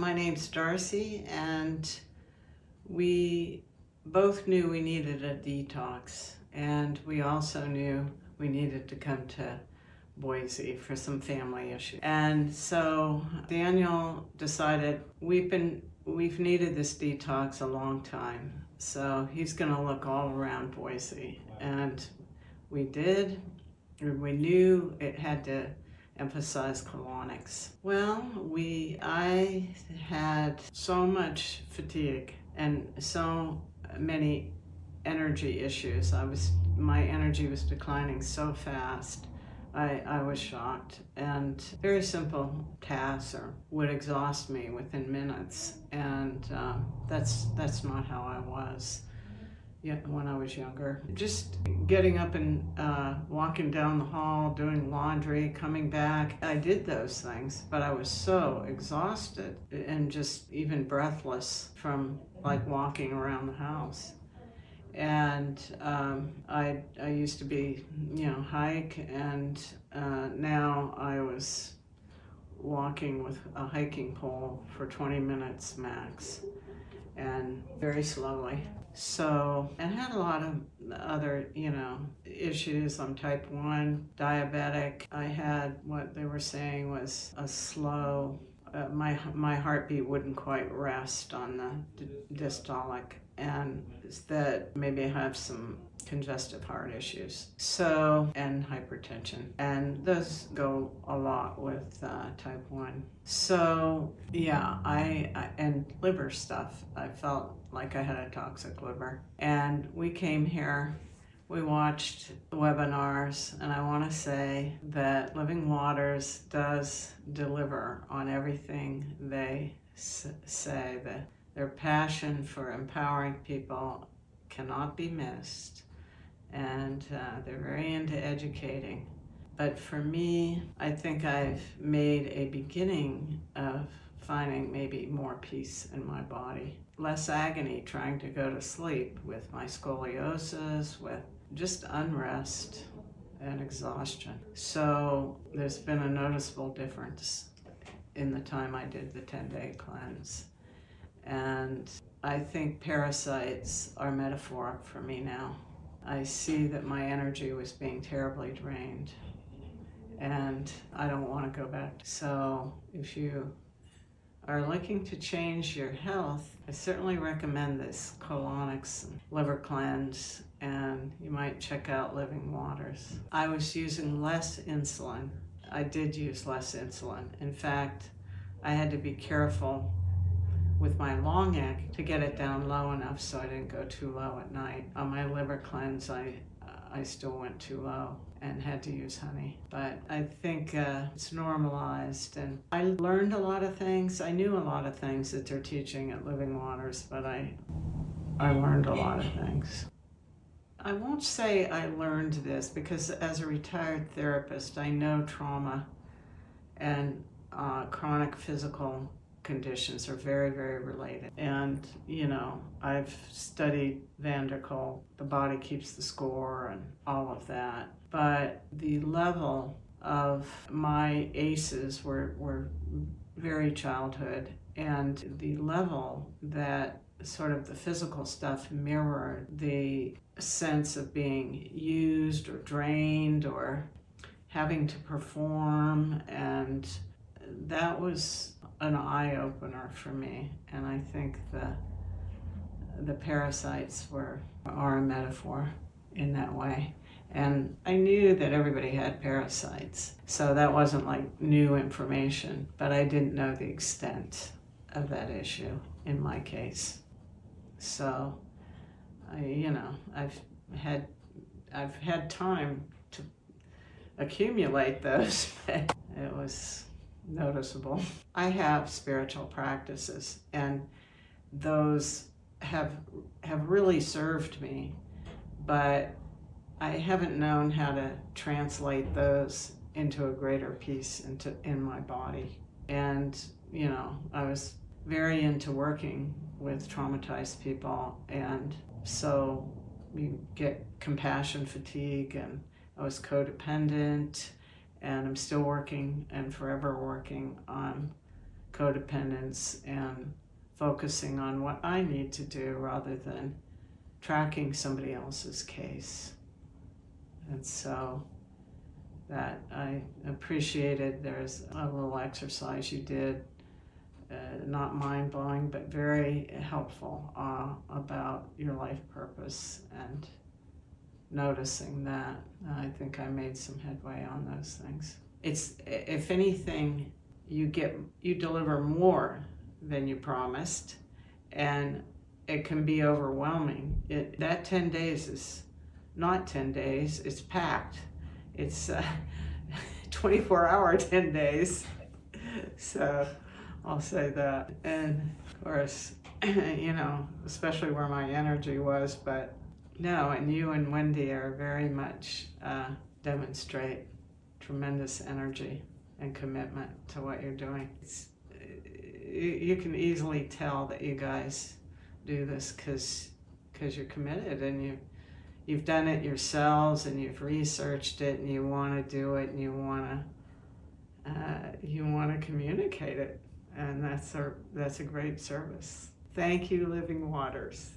My name's Darcy, and we both knew we needed a detox, and we also knew we needed to come to Boise for some family issues. And so Daniel decided we've needed this detox a long time, so he's going to look all around Boise. And we did. We knew it had to emphasize colonics. Well, I had so much fatigue and so many energy issues. My energy was declining so fast. I was shocked, and very simple tasks would exhaust me within minutes, and that's not how I was when I was younger. Just getting up and walking down the hall, doing laundry, coming back. I did those things, but I was so exhausted and just even breathless from walking around the house. And I used to be, hike, and now I was walking with a hiking pole for 20 minutes max, and very slowly. So, and had a lot of other, issues. I'm type 1 diabetic. I had what they were saying was a slow, my heartbeat wouldn't quite rest on the dystolic, and that maybe I have some congestive heart issues. So, and hypertension. And those go a lot with type 1. So, yeah, and liver stuff. I felt like I had a toxic liver. And we came here, we watched webinars, and I want to say that Living Waters does deliver on everything they say. That their passion for empowering people cannot be missed, and they're very into educating. But for me, I think I've made a beginning of finding maybe more peace in my body. Less agony trying to go to sleep with my scoliosis, with just unrest and exhaustion. So there's been a noticeable difference in the time I did the 10-day cleanse. And I think parasites are metaphoric for me now. I see that my energy was being terribly drained, and I don't want to go back. So if you are looking to change your health, I certainly recommend this colonics liver cleanse, and you might check out Living Waters. I was using less insulin. I did use less insulin. In fact, I had to be careful with my long act to get it down low enough so I didn't go too low at night. On my liver cleanse, I still went too low and had to use honey. But I think it's normalized, and I learned a lot of things. I knew a lot of things that they're teaching at Living Waters, but I learned a lot of things. I won't say I learned this, because as a retired therapist, I know trauma and chronic physical conditions are very, very related. And, I've studied Van der Kolk, the body keeps the score, and all of that. But the level of my ACEs were very childhood, and the level that sort of the physical stuff mirrored the sense of being used or drained or having to perform, and that was an eye-opener for me. And I think the parasites are a metaphor in that way. And I knew that everybody had parasites, so that wasn't like new information, but I didn't know the extent of that issue in my case. So I've had time to accumulate those, but it was noticeable. I have spiritual practices, and those have really served me, but I haven't known how to translate those into a greater peace in my body. And I was very into working with traumatized people, and so you get compassion fatigue, and I was codependent, and I'm still working and forever working on codependence and focusing on what I need to do rather than tracking somebody else's case. And so that I appreciated. There's a little exercise you did, not mind-blowing, but very helpful, about your life purpose and noticing that. I think I made some headway on those things. It's, if anything, you deliver more than you promised, and it can be overwhelming. That 10 days is not 10 days, it's packed. It's 24-hour 10 days. So I'll say that. And of course, especially where my energy was, but no, and you and Wendy are very much demonstrate tremendous energy and commitment to what you're doing. You can easily tell that you guys do this because you're committed, and you've done it yourselves, and you've researched it, and you want to do it, and you want to communicate it, and that's a great service. Thank you, Living Waters.